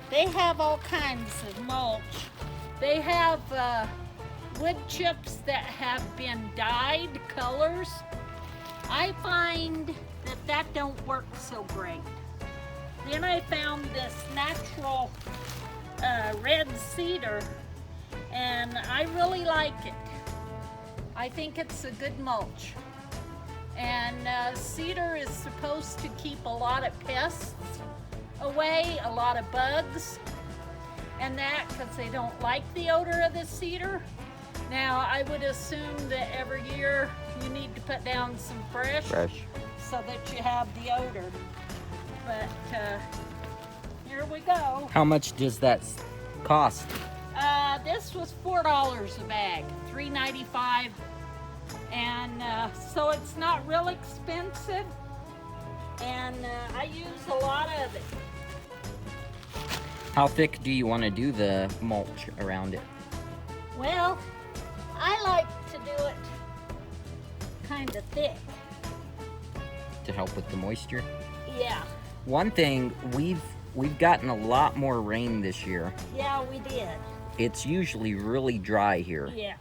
They have all kinds of mulch. They have wood chips that have been dyed colors. I find that don't work so great. Then I found this natural red cedar, and I really like it. I think it's a good mulch. And cedar is supposed to keep a lot of pests away, a lot of bugs, and that because they don't like the odor of the cedar. Now, I would assume that every year you need to put down some fresh. So that you have the odor. But here we go. How much does that cost? This was $4 a bag, $3.95, and so it's not real expensive. And I use a lot of it. How thick do you want to do the mulch around it? Well, I like to do it kind of thick. To help with the moisture? Yeah. One thing, we've gotten a lot more rain this year. Yeah, we did. It's usually really dry here. Yeah.